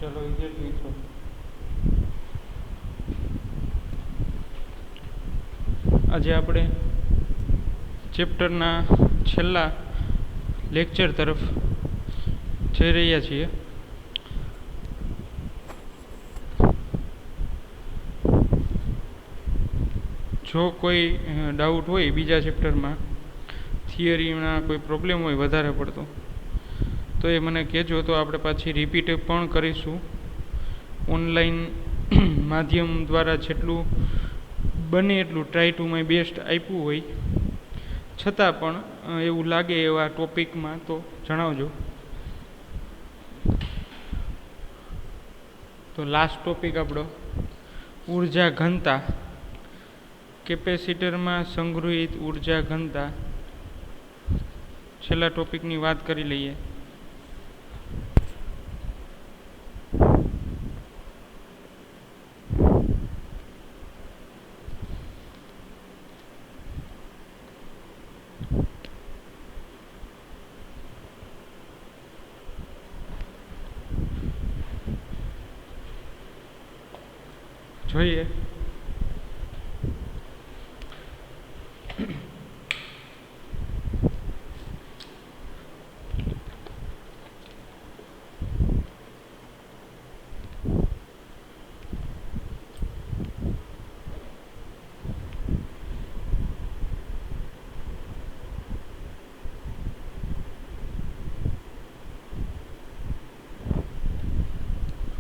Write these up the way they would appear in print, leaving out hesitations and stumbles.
चलो विद्यार्थी मित्रों, आज આપણે ચેપ્ટરના છેલ્લા લેક્ચર તરફ જઈ રહ્યા છીએ. જો કોઈ ડાઉટ હોય બીજા ચેપ્ટરમાં, થિયરીમાં કોઈ પ્રોબ્લેમ હોય વધારે પડતો, તો એ મને કહેજો, તો આપણે પાછી રિપીટ પણ કરીશું. ઓનલાઈન માધ્યમ દ્વારા જેટલું બને એટલું ટ્રાય ટુ માય બેસ્ટ આપ્યું હોય, છતાં પણ એવું લાગે એવા ટોપિકમાં તો જણાવજો. તો લાસ્ટ ટોપિક આપણો ઉર્જા ઘનતા, કેપેસિટરમાં સંગ્રહિત ઉર્જા ઘનતા, છેલ્લા ટોપિકની વાત કરી લઈએ. જોઈએ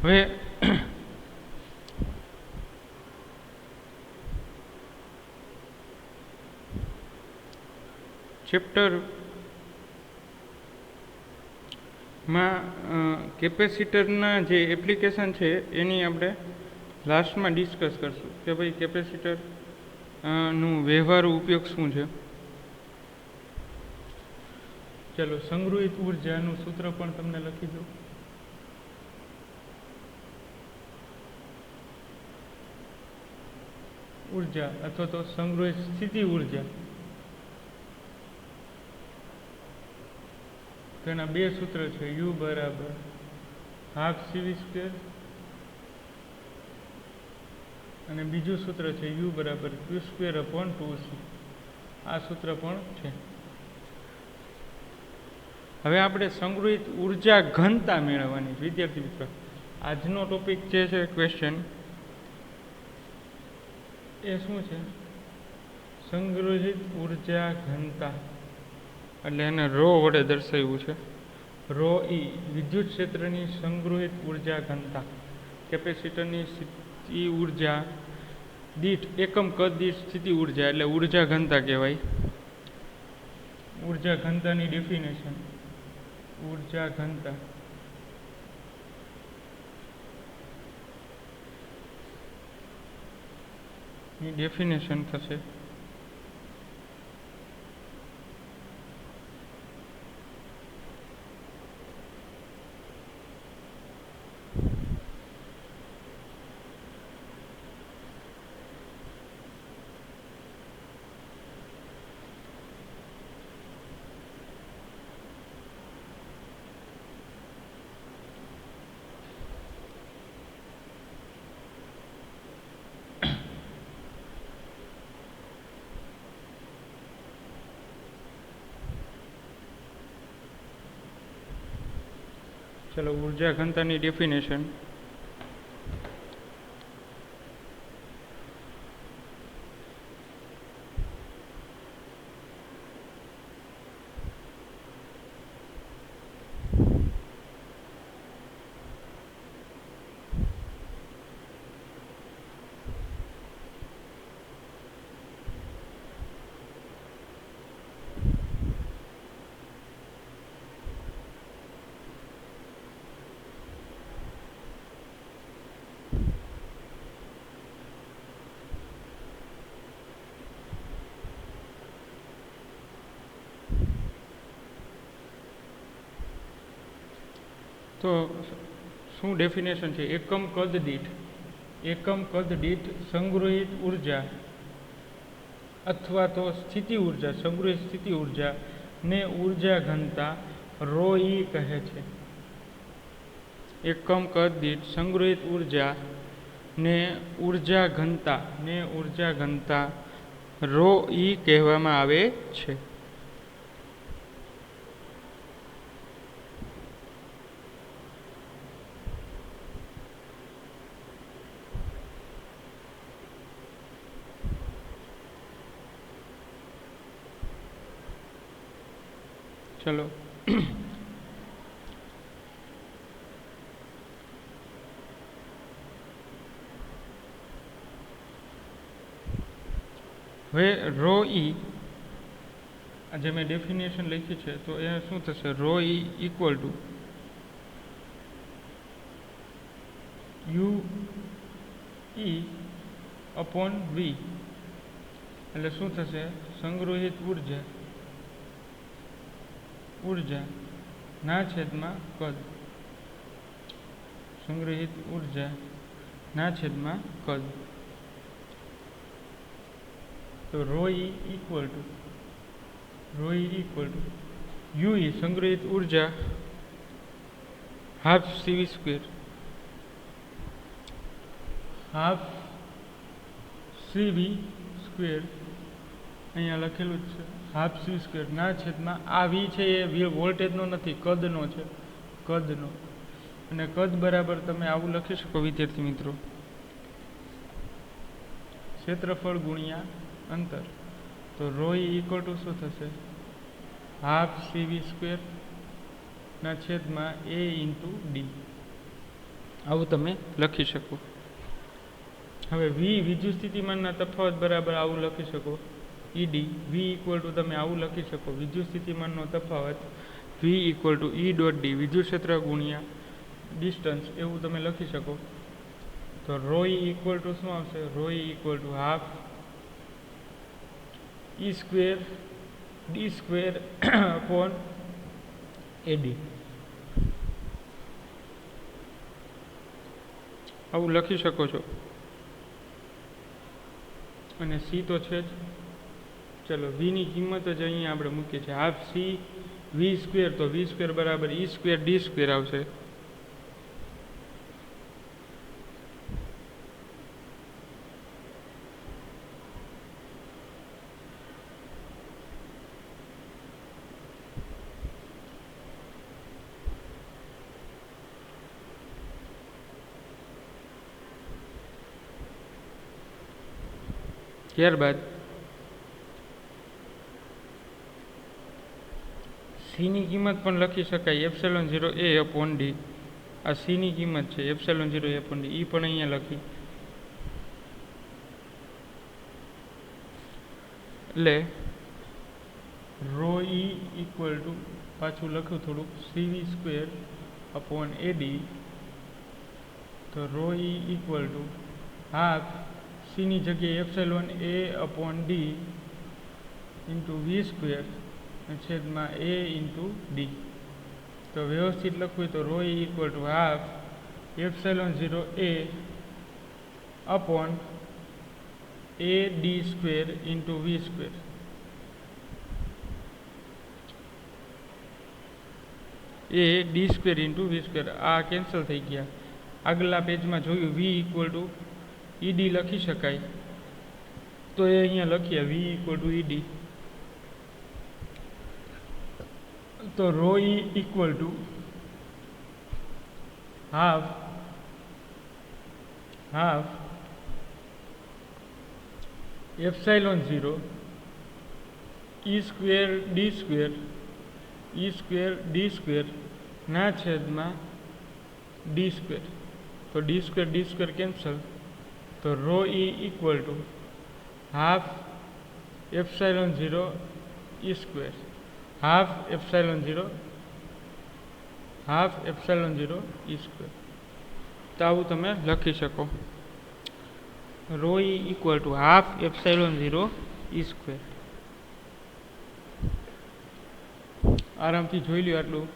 હવે ચેપ્ટરમાં કેપેસિટરના જે એપ્લિકેશન છે એની આપણે લાસ્ટમાં ડિસ્કસ કરશું કે ભાઈ કેપેસિટર નું વ્યવહારુ ઉપયોગ શું છે. ચલો, સંગ્રહિત ઉર્જાનું સૂત્ર પણ તમને લખી દઉં. ઉર્જા અથવા તો સંગ્રહિત સ્થિતિ ઉર્જા, તેના બે સૂત્ર છે. યુ બરાબર હાફ સીવી સ્ક્વેર અને બીજું સૂત્ર છે યુ બરાબર ક્યુ સ્ક્વેર અપોન 2c. આ સૂત્ર પણ છે. હવે આપણે સંગ્રહિત ઉર્જા ઘનતા મેળવવાની. વિદ્યાર્થી મિત્રો, આજનો ટોપિક જે છે ક્વેશ્ચન એ શું છે? સંગ્રહિત ઉર્જા ઘનતા, એટલે એને રો વડે દર્શાવ્યું છે. રો ઈ વિદ્યુત ક્ષેત્રની સંગ્રહિત ઉર્જા ઘનતા, કેપેસિટરની સ્થિતિ ઉર્જા દીઠ એકમ કદ દીઠ સ્થિતિ ઉર્જા એટલે ઉર્જા ઘનતા કહેવાય. ઉર્જા ઘનતાની ડેફિનેશન, ઉર્જા ઘનતા ની ડેફિનેશન થશે ચલો, ઉર્જા ઘનતાની ડેફિનેશન. તો શું ડેફિનેશન છે? એકમ કદ દીઠ સંગ્રહિત ઉર્જા અથવા તો સ્થિતિ ઉર્જા, સંગ્રહિત સ્થિતિ ઉર્જા ને ઉર્જા ઘનતા ρ e કહે છે. એકમ કદ દીઠ સંગ્રહિત ઉર્જા ને ઉર્જા ઘનતા રો ઈ કહેવામાં આવે છે. ચલો હવે રો ઈ જે મેં ડેફિનેશન લખી છે તો એ શું થશે? Rho E equal to U E upon V. એટલે શું થશે? સંગ્રહિત ઉર્જા ના છેદમાં કદ. સંગ્રહિત ઉર્જા ના છેદમાં કદ. તો rho E equal to U E સંગ્રહિત ઉર્જા હાફ સીવી સ્ક્વેર અહીંયા લખેલું જ છે હાફ સીવી સ્ક્વેર ના છેદમાં આ વી છે એ વોલ્ટેજનો નથી, કદનો છે, કદનો. અને કદ બરાબર તમે આવું લખી શકો વિદ્યાર્થી મિત્રો, ક્ષેત્રફળ ગુણ્યા અંતર. તો રો ઈ ઇક્વલ ટુ શું થશે? હાફ સીવી સ્ક્વેર ના છેદમાં એ ઇન્ટુ ડી. આવું તમે લખી શકો. હવે વી વિદ્યુત સ્થિતિમાનના તફાવત બરાબર આવું લખી શકો ઈડી. વી ઇક્વલ ટુ તમે આવું લખી શકો વિદ્યુત સ્થિતિમાનનો તફાવત V equal to E dot D, વિદ્યુત ક્ષેત્ર ગુણ્યા ડિસ્ટન્સ, એવું તમે લખી શકો. તો રો ઈ ઇક્વલ ટુ શું આવશે? Rho E equal to half E square D square upon A D. આવું લખી શકો છો. અને સી તો છે જ. ચલો વીની કિંમત જ અહીંયા આપણે મૂકીએ છીએ હાફ સી વી સ્ક્વેર. તો વી સ્ક્વેર બરાબર ઈ સ્ક્વેર ડી સ્ક્વેર આવશે. ત્યારબાદ સીની કિંમત પણ લખી શકાય એપ્સિલોન 0 એ અપોન ડી. આ સીની કિંમત છે એપ્સિલોન 0 એ અપોન ડી, એ પણ અહીંયા લખી. એટલે રો ઈ ઇક્વલ ટુ પાછું લખ્યું થોડુંક સીવી સ્ક્વેર અપોન એડી. તો rho E equal to half સીની જગ્યાએ epsilon A upon D into V square છેદમાં એ ઇન્ટુ ડી. તો વ્યવસ્થિત લખવું તો rho E equal to half epsilon 0 A upon A D square into V square. A D square into V square આ cancel થઈ ગયા. આગલા પેજમાં જોયું વી ઇક્વલ ટુ ઈડી લખી શકાય, તો એ અહીંયા લખીએ વી ઇક્વલ ટુ ઈડી. તો rho E equal to half epsilon 0 E square D square ના છેદમાં ડી સ્ક્વેર. તો ડી સ્ક્વેર કેન્સલ. તો rho E equal to half epsilon 0 E square half epsilon 0 E square. તો આવું તમે લખી શકો. Rho E equal to half epsilon 0 E square. આરામથી જોઈ લ્યો આટલું.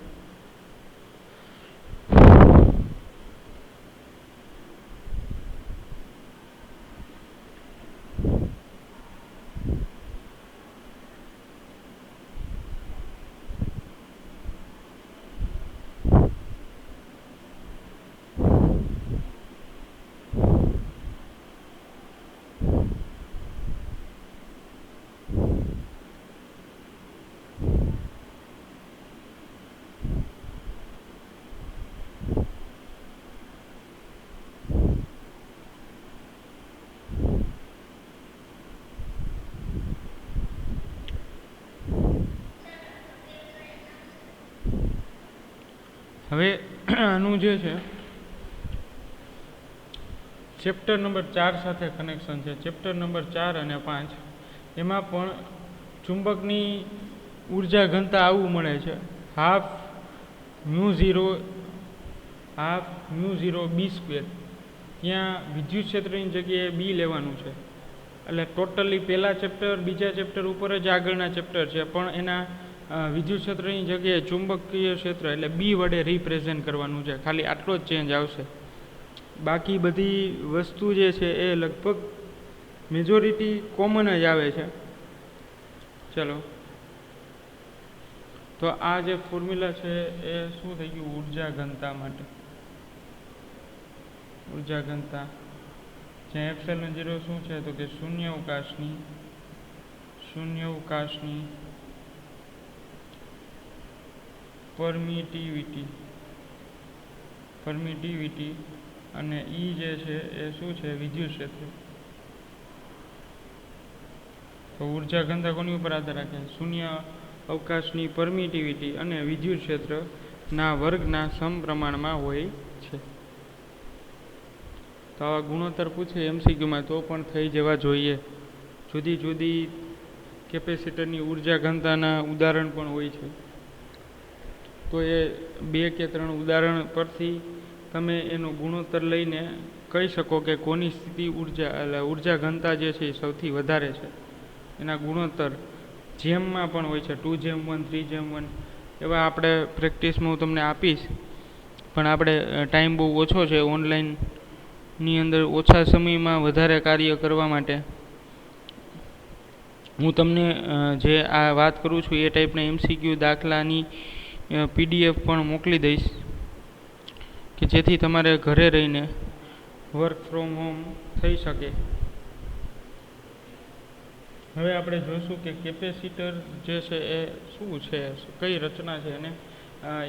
હવે આનું જે છે ચેપ્ટર નંબર 4 સાથે કનેક્શન છે. ચેપ્ટર નંબર 4 અને 5 એમાં પણ ચુંબકની ઉર્જા ઘનતા આવું મળે છે, હાફ મ્યુ 0 બી સ્ક્વેર. ત્યાં વિદ્યુત ક્ષેત્રની જગ્યાએ બી લેવાનું છે. એટલે ટોટલી પહેલા ચેપ્ટર બીજા ચેપ્ટર ઉપર જ આગળના ચેપ્ટર છે, પણ એના વિદ્યુત ક્ષેત્રની જગ્યાએ ચુંબકીય ક્ષેત્ર એટલે બી વડે રિપ્રેઝેન્ટ કરવાનું છે. ખાલી આટલો જ ચેન્જ આવશે. બાકી બધી વસ્તુ જે છે એ લગભગ મેજોરિટી કોમન જ આવે છે. ચલો, તો આ જે ફોર્મ્યુલા છે એ શું થઈ ગયું? ઉર્જા ઘનતા માટે. ઉર્જા ઘનતા જ્યાં એપ્સિલોન 0 શું છે તો કે શૂન્યાવકાશની પરમિટિવિટી અને ઈ જે છે એ શું છે? વિદ્યુત ક્ષેત્ર. તો ઉર્જા ઘનતા કોની ઉપર આધાર રાખે? શૂન્ય અવકાશની પરમિટિવિટી અને વિદ્યુત ક્ષેત્રના વર્ગના સમપ્રમાણમાં હોય છે. તો આવા ગુણોત્તર પૂછે એમસીક્યુમાં તો પણ થઈ જવા જોઈએ. જુદી જુદી કેપેસિટરની ઉર્જા ઘનતાના ઉદાહરણ પણ હોય છે. તો એ 2 કે 3 ઉદાહરણ પરથી તમે એનો ગુણોત્તર લઈને કહી શકો કે કોની સ્થિતિ ઉર્જા ઘનતા જે છે એ સૌથી વધારે છે. એના ગુણોત્તર જેમમાં પણ હોય છે, 2:1 3:1 એવા આપણે પ્રેક્ટિસમાં હું તમને આપીશ. પણ આપણે ટાઈમ બહુ ઓછો છે ઓનલાઈનની અંદર, ઓછા સમયમાં વધારે કાર્ય કરવા માટે હું તમને જે આ વાત કરું છું એ ટાઈપના એમસીક્યુ દાખલાની પીડીએફ પણ મોકલી દઈશ કે જેથી તમારે ઘરે રહીને વર્ક ફ્રોમ હોમ થઈ શકે. હવે આપણે જોઈશું કે કેપેસિટર જે છે એ શું છે, કઈ રચના છે અને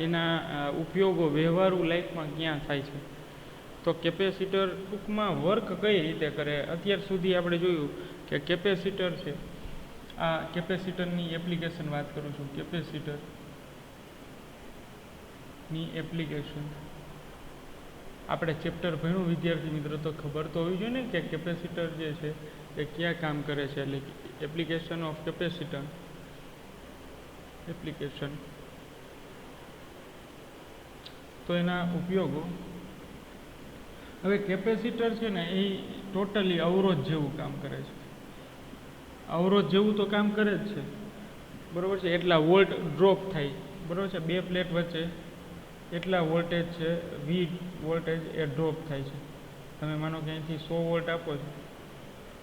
એના ઉપયોગો વ્યવહારુ લાઈફમાં ક્યાં થાય છે. તો કેપેસિટર ટૂંકમાં વર્ક કઈ રીતે કરે? અત્યાર સુધી આપણે જોયું કે કેપેસિટર છે, આ કેપેસિટરની એપ્લિકેશન વાત કરું છું. કેપેસિટરની એપ્લિકેશન આપણે ચેપ્ટર ભણ્યું વિદ્યાર્થી મિત્રો, તો ખબર તો હોવી જોઈએ ને કે કેપેસિટર જે છે એ ક્યાં કામ કરે છે. એટલે એપ્લિકેશન ઓફ કેપેસિટર એપ્લિકેશન, તો એના ઉપયોગો. હવે કેપેસિટર છે ને એ ટોટલી અવરોધ જેવું કામ કરે છે. અવરોધ જેવું તો કામ કરે જ છે, બરાબર છે. એટલા વોલ્ટ ડ્રોપ થાય, બરાબર છે. 2 પ્લેટ વચ્ચે એટલા વોલ્ટેજ છે, વી વોલ્ટેજ એ ડ્રોપ થાય છે. તમે માનો કે અહીંથી 100 વોલ્ટ આપો છો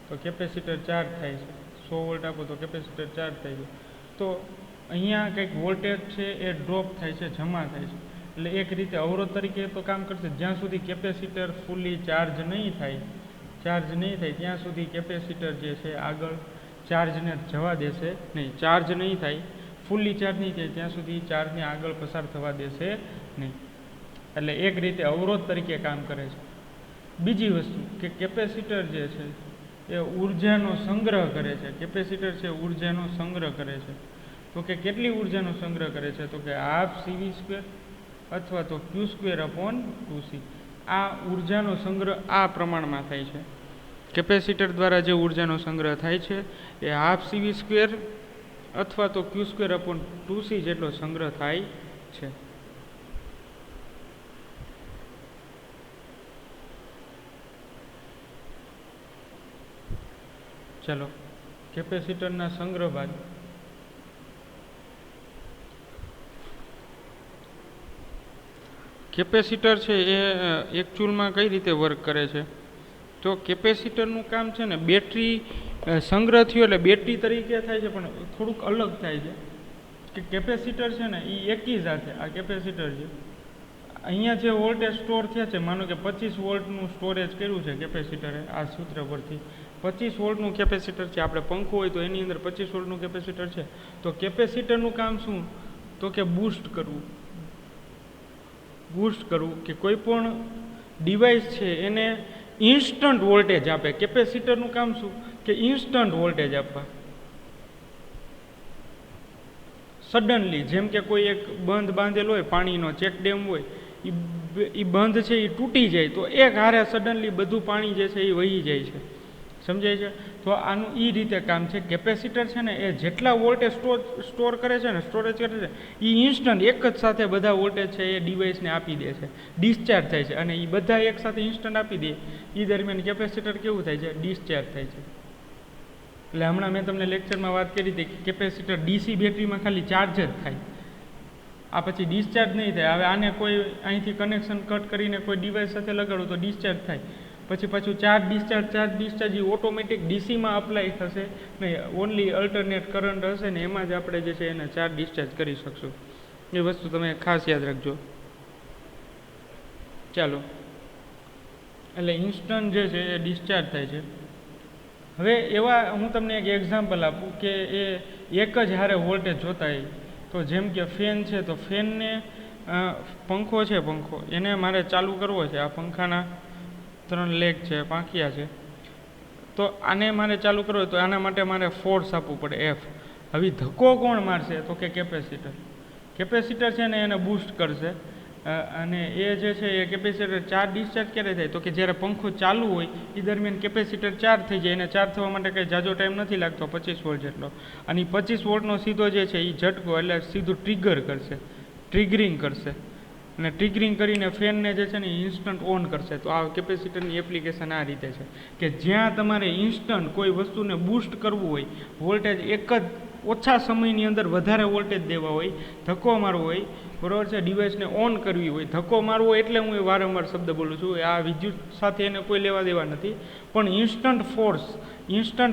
તો કેપેસિટર ચાર્જ થાય છે. 100 વોલ્ટ આપો તો કેપેસિટર ચાર્જ થાય છે. તો અહીંયા કંઈક વોલ્ટેજ છે એ ડ્રોપ થાય છે, જમા થાય છે. એટલે એક રીતે અવરોધ તરીકે તો કામ કરશે. જ્યાં સુધી કેપેસિટર ફૂલી ચાર્જ નહીં થાય ત્યાં સુધી કેપેસિટર જે છે આગળ ચાર્જને જવા દેશે નહીં. ચાર્જ નહીં થાય, ફૂલી ચાર્જ નહીં થાય ત્યાં સુધી ચાર્જને આગળ પસાર થવા દેશે નહીં. એટલે એક રીતે અવરોધ તરીકે કામ કરે છે. બીજી વસ્તુ કે કેપેસિટર જે છે એ ઉર્જાનો સંગ્રહ કરે છે. કેપેસિટર છે ઉર્જાનો સંગ્રહ કરે છે. તો કે કેટલી ઉર્જાનો સંગ્રહ કરે છે? તો કે હાફ CV² અથવા તો Q²/2C. આ ઉર્જાનો સંગ્રહ આ પ્રમાણમાં થાય છે. કેપેસિટર દ્વારા જે ઉર્જાનો સંગ્રહ થાય છે એ હાફ CV² અથવા તો Q²/2C જેટલો સંગ્રહ થાય છે. ચલો, કેપેસિટરના સંગ્રહ બાદ કેપેસિટર છે એ એકચ્યુઅલમાં કઈ રીતે વર્ક કરે છે? તો કેપેસિટરનું કામ છે ને બેટરી સંગ્રહ થયો એટલે બેટરી તરીકે થાય છે, પણ થોડુંક અલગ થાય છે. કે કેપેસિટર છે ને એ એકી સાથે, આ કેપેસિટર છે, અહીંયા જે વોલ્ટેજ સ્ટોર થયા છે, માનો કે 25 વોલ્ટનું સ્ટોરેજ કર્યું છે કેપેસિટરે, આ સૂત્ર પરથી 25 વોલ્ટનું કેપેસિટર છે. આપણે પંખો હોય તો એની અંદર 25 વોલ્ટનું કેપેસિટર છે. તો કેપેસિટરનું કામ શું? તો કે બૂસ્ટ કરવું કે કોઈ પણ ડિવાઇસ છે એને ઇન્સ્ટન્ટ વોલ્ટેજ આપે. કેપેસિટરનું કામ શું? કે ઇન્સ્ટન્ટ વોલ્ટેજ આપવા. સડનલી, જેમ કે કોઈ એક બંધ બાંધેલો હોય, પાણીનો ચેક ડેમ હોય, એ બંધ છે એ તૂટી જાય તો એક હારે સડનલી બધું પાણી જે છે એ વહી જાય છે. સમજાય છે? તો આનું એ રીતે કામ છે. કેપેસિટર છે ને એ જેટલા વોલ્ટેજ સ્ટોર કરે છે ને, સ્ટોરેજ કરે છે, એ ઇન્સ્ટન્ટ એક જ સાથે બધા વોલ્ટેજ છે એ ડિવાઇસને આપી દે છે, ડિસ્ચાર્જ થાય છે. અને એ બધા એક સાથે ઇન્સ્ટન્ટ આપી દે એ દરમિયાન કેપેસિટર કેવું થાય છે? ડિસ્ચાર્જ થાય છે. એટલે હમણાં મેં તમને લેક્ચરમાં વાત કરી હતી કે કેપેસિટર ડીસી બેટરીમાં ખાલી ચાર્જ જ થાય, આ પછી ડિસ્ચાર્જ નહીં થાય. હવે આને કોઈ અહીંથી કનેક્શન કટ કરીને કોઈ ડિવાઇસ સાથે લગાડો તો ડિસ્ચાર્જ થાય, પછી પાછું ચાર્જ ડિસ્ચાર્જ એ ઓટોમેટિક ડીસીમાં અપ્લાય થશે નહીં, ઓનલી અલ્ટરનેટ કરંટ હશે ને એમાં જ આપણે જે છે એને ચાર્જ ડિસ્ચાર્જ કરી શકશું. એ વસ્તુ તમે ખાસ યાદ રાખજો. ચાલો, એટલે ઇન્સ્ટન્ટ જે છે એ ડિસ્ચાર્જ થાય છે. હવે એવા હું તમને એક એક્ઝામ્પલ આપું કે એ એક જ હારે વોલ્ટેજ જોતા હોય. તો જેમ કે ફેન છે, તો ફેનને પંખો છે, પંખો એને મારે ચાલુ કરવો છે. આ પંખાના 3 લેગ છે, પાંખિયા છે. તો આને મારે ચાલુ કરવો તો આના માટે મારે ફોર્સ આપવું પડે, એફ. હવે ધક્કો કોણ મારશે? તો કે કેપેસિટર. કેપેસિટર છે ને એને બૂસ્ટ કરશે. અને એ જે છે એ કેપેસિટર ચાર્જ ડિસ્ચાર્જ ક્યારે થાય? તો કે જ્યારે પંખો ચાલુ હોય એ દરમિયાન કેપેસિટર ચાર્જ થઈ જાય. એને ચાર્જ થવા માટે કંઈ ઝાઝો ટાઈમ નથી લાગતો, 25 વોલ્ટ જેટલો. અને 25 વોલ્ટનો સીધો જે છે એ ઝટકો એટલે સીધું ટ્રિગર કરશે, ટ્રિગરિંગ કરશે. અને ટ્રિગરિંગ કરીને ફેનને જે છે ને ઇન્સ્ટન્ટ ઓન કરશે. તો આ કેપેસિટરની એપ્લિકેશન આ રીતે છે કે જ્યાં તમારે ઇન્સ્ટન્ટ કોઈ વસ્તુને બૂસ્ટ કરવું હોય, વોલ્ટેજ એક જ ઓછા સમયની અંદર વધારે વોલ્ટેજ દેવા હોય, ધક્કો મારવો હોય, બરાબર છે, ડિવાઇસને ઓન કરવી હોય. ધક્કો મારવો એટલે હું એ વારંવાર શબ્દ બોલું છું, આ વિદ્યુત સાથે એને કોઈ લેવા દેવા નથી, પણ ઇન્સ્ટન્ટ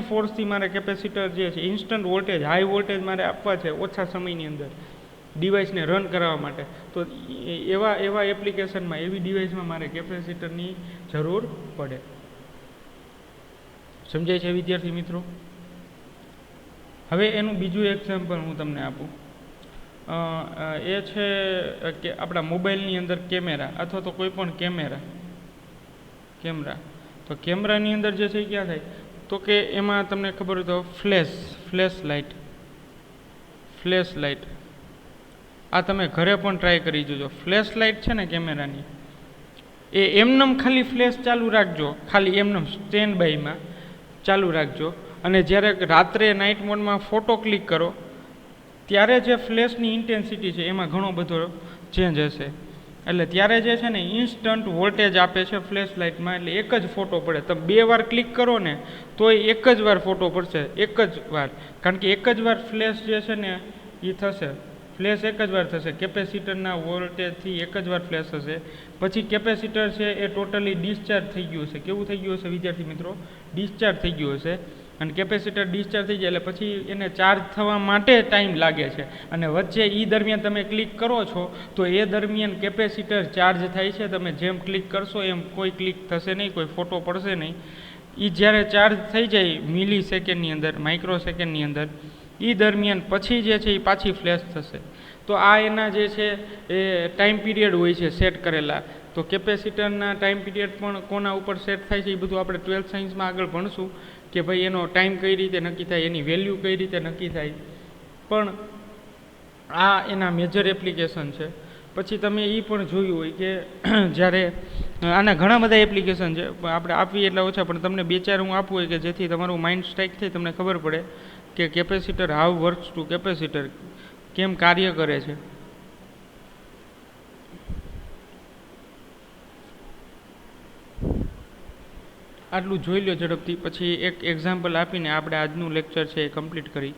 ફોર્સથી મારે કેપેસિટર જે છે ઇન્સ્ટન્ટ વોલ્ટેજ, હાઈ વોલ્ટેજ મારે આપવા છે ઓછા સમયની અંદર ડિવાઇસને રન કરાવવા માટે. તો એવા એપ્લિકેશનમાં, એવી ડિવાઇસમાં મારે કેપેસિટરની જરૂર પડે. સમજાય છે વિદ્યાર્થી મિત્રો? હવે એનું બીજું એક્ઝામ્પલ હું તમને આપું. એ છે કે આપણા મોબાઈલની અંદર કેમેરા અથવા તો કોઈ પણ કેમેરા. તો કેમેરાની અંદર જે છે એ ક્યાં થાય? તો કે એમાં તમને ખબર હોય તો ફ્લેશ લાઇટ આ તમે ઘરે પણ ટ્રાય કરી જોજો. ફ્લેશ લાઇટ છે ને કેમેરાની, એ એમનેમ ખાલી ફ્લેશ ચાલુ રાખજો, ખાલી એમનેમ સ્ટેન્ડ બાયમાં ચાલુ રાખજો. અને જ્યારે રાત્રે નાઇટ મોડમાં ફોટો ક્લિક કરો ત્યારે જે ફ્લેશની ઇન્ટેન્સિટી છે એમાં ઘણો બધો ચેન્જ હશે. એટલે ત્યારે જે છે ને ઇન્સ્ટન્ટ વોલ્ટેજ આપે છે ફ્લેશ લાઇટમાં. એટલે એક જ ફોટો પડે. તમે 2 વાર ક્લિક કરો ને તોય એક જ વાર ફોટો પડશે, એક જ વાર. કારણ કે એક જ વાર ફ્લેશ જે છે ને એ થશે, ફ્લેશ એક જ વાર થશે. કેપેસિટરના વોલ્ટેજથી એક જ વાર ફ્લેશ થશે. પછી કેપેસિટર છે એ ટોટલી ડિસ્ચાર્જ થઈ ગયું હશે. કેવું થઈ ગયું હશે વિદ્યાર્થી મિત્રો? ડિસ્ચાર્જ થઈ ગયું હશે. અને કેપેસિટર ડિસ્ચાર્જ થઈ જાય એટલે પછી એને ચાર્જ થવા માટે ટાઈમ લાગે છે. અને વચ્ચે એ દરમિયાન તમે ક્લિક કરો છો તો એ દરમિયાન કેપેસિટર ચાર્જ થાય છે. તમે જેમ ક્લિક કરશો એમ કોઈ ક્લિક થશે નહીં, કોઈ ફોટો પડશે નહીં. એ જ્યારે ચાર્જ થઈ જાય મિલી સેકન્ડની અંદર, માઇક્રો સેકન્ડની અંદર, એ દરમિયાન પછી જે છે એ પાછી ફ્લેશ થશે. તો આ એના જે છે એ ટાઈમ પીરિયડ હોય છે સેટ કરેલા. તો કેપેસિટરના ટાઈમ પીરિયડ પણ કોના ઉપર સેટ થાય છે એ બધું આપણે 12th સાયન્સમાં આગળ ભણશું કે ભાઈ એનો ટાઈમ કઈ રીતે નક્કી થાય, એની વેલ્યુ કઈ રીતે નક્કી થાય. પણ આ એના મેજર એપ્લિકેશન છે. પછી તમે એ પણ જોયું હોય કે જ્યારે આના ઘણા બધા એપ્લિકેશન છે, આપણે આપીએ એટલા ઓછા, પણ તમને 2-4 હું આપવું હોય કે જેથી તમારું માઇન્ડ સ્ટ્રાઇક થાય, તમને ખબર પડે કે capacitor how works to capacitor, કેમ કાર્ય કરે છે. આટલું જોઈ લો ઝડપથી. પછી એક એક્ઝામ્પલ આપીને આપણે આજનું લેક્ચર છે એ કમ્પ્લીટ કરી.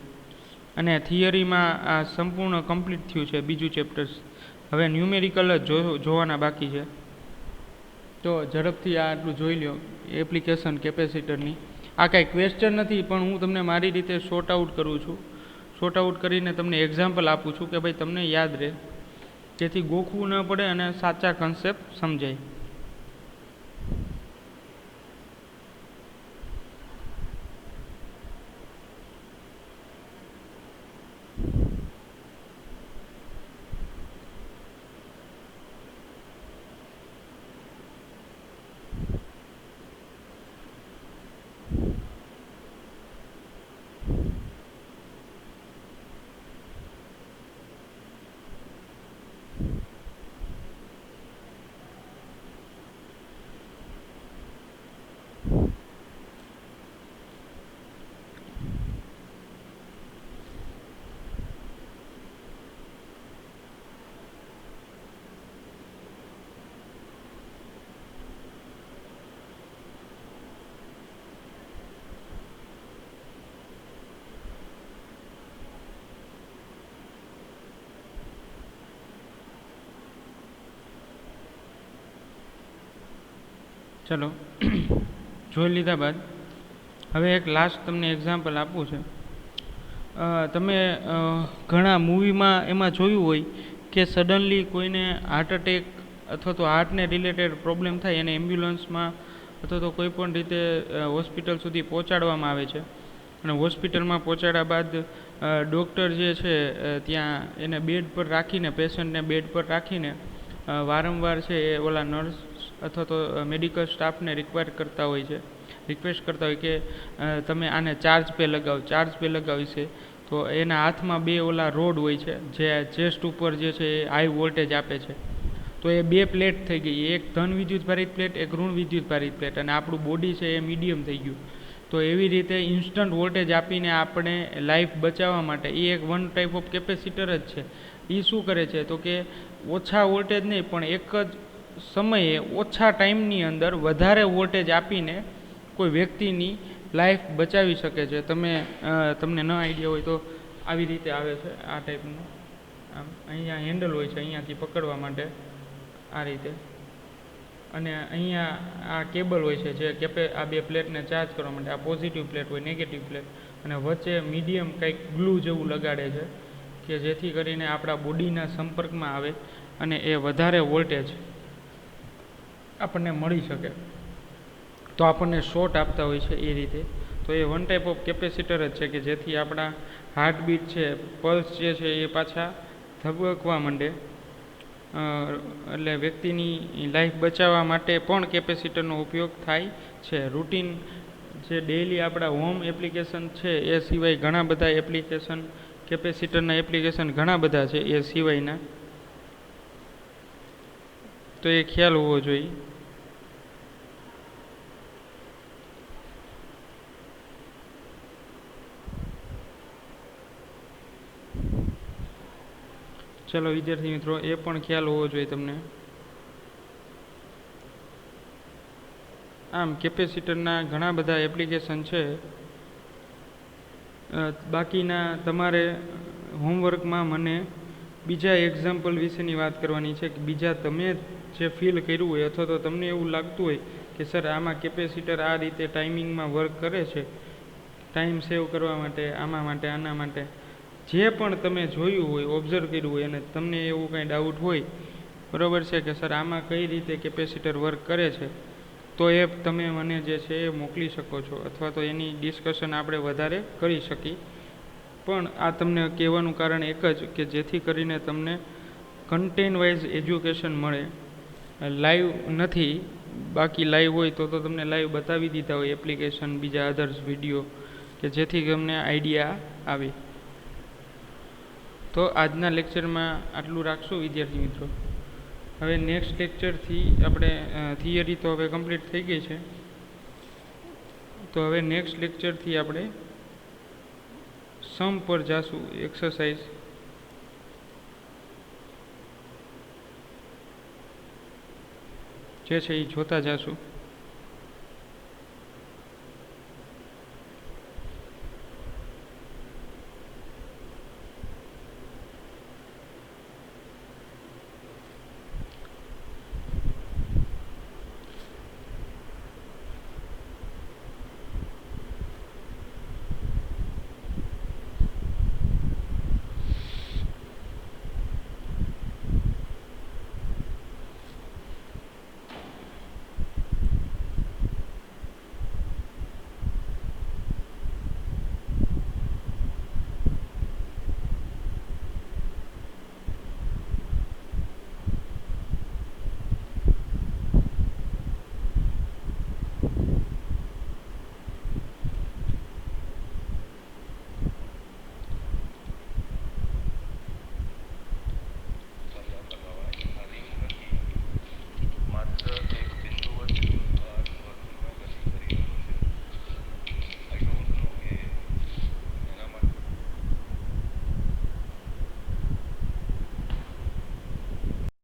અને થિયરીમાં આ સંપૂર્ણ કમ્પ્લીટ થયું છે બીજું ચેપ્ટર્સ. હવે ન્યુમેરિકલ જ જોવાના બાકી છે. તો ઝડપથી આ આટલું જોઈ લો એપ્લિકેશન કેપેસિટરની. આ કાંઈ ક્વેશ્ચન નથી, પણ હું તમને મારી રીતે શોર્ટ આઉટ કરું છું. શોર્ટ આઉટ કરીને તમને એક્ઝામ્પલ આપું છું કે ભાઈ તમને યાદ રહે, જેથી ગોખવું ન પડે અને સાચા કન્સેપ્ટ સમજાય. ચલો જોઈ લીધા બાદ હવે એક લાસ્ટ તમને એક્ઝામ્પલ આપવું છે. તમે ઘણા મૂવીમાં એમાં જોયું હોય કે સડનલી કોઈને હાર્ટ એટેક અથવા તો હાર્ટને રિલેટેડ પ્રોબ્લેમ થાય એને એમ્બ્યુલન્સમાં અથવા તો કોઈ પણ રીતે હોસ્પિટલ સુધી પહોંચાડવામાં આવે છે. અને હોસ્પિટલમાં પહોંચાડ્યા બાદ ડૉક્ટર જે છે ત્યાં એને બેડ પર રાખીને, પેશન્ટને બેડ પર રાખીને વારંવાર છે એ ઓલા નર્સ અથવા તો મેડિકલ સ્ટાફને રિક્વેસ્ટ કરતા હોય કે તમે આને ચાર્જ પે લગાવી છે. તો એના હાથમાં બે ઓલા રોડ હોય છે જે ચેસ્ટ ઉપર જે છે એ હાઈ વોલ્ટેજ આપે છે. તો એ બે પ્લેટ થઈ ગઈ, એક ધન વિદ્યુત ભારિત પ્લેટ, એક ઋણ વિદ્યુત ભારિત પ્લેટ, અને આપણું બોડી છે એ મીડિયમ થઈ ગયું. તો એવી રીતે ઇન્સ્ટન્ટ વોલ્ટેજ આપીને આપણે લાઈફ બચાવવા માટે એ એક વન ટાઈપ ઓફ કેપેસિટર જ છે. એ શું કરે છે તો કે ઓછા વોલ્ટેજ નહીં પણ એક જ સમયે ઓછા ટાઈમની અંદર વધારે વોલ્ટેજ આપીને કોઈ વ્યક્તિની લાઈફ બચાવી શકે છે. તમને ન આઈડિયા હોય તો આવી રીતે આવે છે આ ટાઈપનું. આમ અહીંયા હેન્ડલ હોય છે અહીંયાથી પકડવા માટે આ રીતે, અને અહીંયા આ કેબલ હોય છે જે આ બે પ્લેટને ચાર્જ કરવા માટે. આ પોઝિટિવ પ્લેટ હોય, નેગેટિવ પ્લેટ, અને વચ્ચે મીડિયમ કંઈક ગ્લુ જેવું લગાડે છે કે જેથી કરીને આપણા બોડીના સંપર્કમાં આવે અને એ વધારે વોલ્ટેજ આપણને મળી શકે. તો આપણને શોર્ટ આપતા હોય છે એ રીતે. તો એ વન ટાઈપ ઓફ કેપેસિટર જ છે કે જેથી આપણા હાર્ટબીટ છે, પલ્સ જે છે એ પાછા ધબકવા માંડે. એટલે વ્યક્તિની લાઈફ બચાવવા માટે પણ કેપેસિટરનો ઉપયોગ થાય છે. રૂટીન જે ડેઈલી આપણા હોમ એપ્લિકેશન છે એ સિવાય ઘણા બધા એપ્લિકેશન, કેપેસિટરના એપ્લિકેશન ઘણા બધા છે એ સિવાયના. તો એ ખ્યાલ હોવો જોઈએ. ચલો વિદ્યાર્થી મિત્રો, એ પણ ખ્યાલ હોવો જોઈએ તમને. આમ કેપેસિટરના ઘણા બધા એપ્લિકેશન છે. બાકીના તમારે હોમવર્કમાં મને બીજા એક્ઝામ્પલ વિશેની વાત કરવાની છે કે બીજા તમે જે ફીલ કર્યું હોય અથવા તો તમને એવું લાગતું હોય કે સર આમાં કેપેસિટર આ રીતે ટાઈમિંગમાં વર્ક કરે છે, ટાઈમ સેવ કરવા માટે, આના માટે, જે પણ તમે જોયું હોય, ઓબ્ઝર્વ કર્યું હોય, અને તમને એવું કંઈ ડાઉટ હોય, બરાબર છે કે સર આમાં કઈ રીતે કેપેસિટર વર્ક કરે છે, તો એ તમે મને જે છે એ મોકલી શકો છો અથવા તો એની ડિસ્કશન આપણે વધારે કરી શકીએ. પણ આ તમને કહેવાનું કારણ એક જ કે જેથી કરીને તમને કન્ટેન્ટ વાઇઝ એજ્યુકેશન મળે. લાઈવ નથી, બાકી લાઈવ હોય તો તમને લાઈવ બતાવી દીધા હોય એપ્લિકેશન, બીજા અધર્સ વિડીયો, કે જેથી તમને આઈડિયા આવે. તો આજના લેક્ચરમાં આટલું રાખશું વિદ્યાર્થી મિત્રો. હવે નેક્સ્ટ લેક્ચરથી આપણે થિયરી તો હવે કમ્પ્લીટ થઈ ગઈ છે. તો હવે નેક્સ્ટ લેક્ચરથી આપણે સમ પર જાશું, એક્સરસાઇઝ. જે છે એ જોતા જાશું.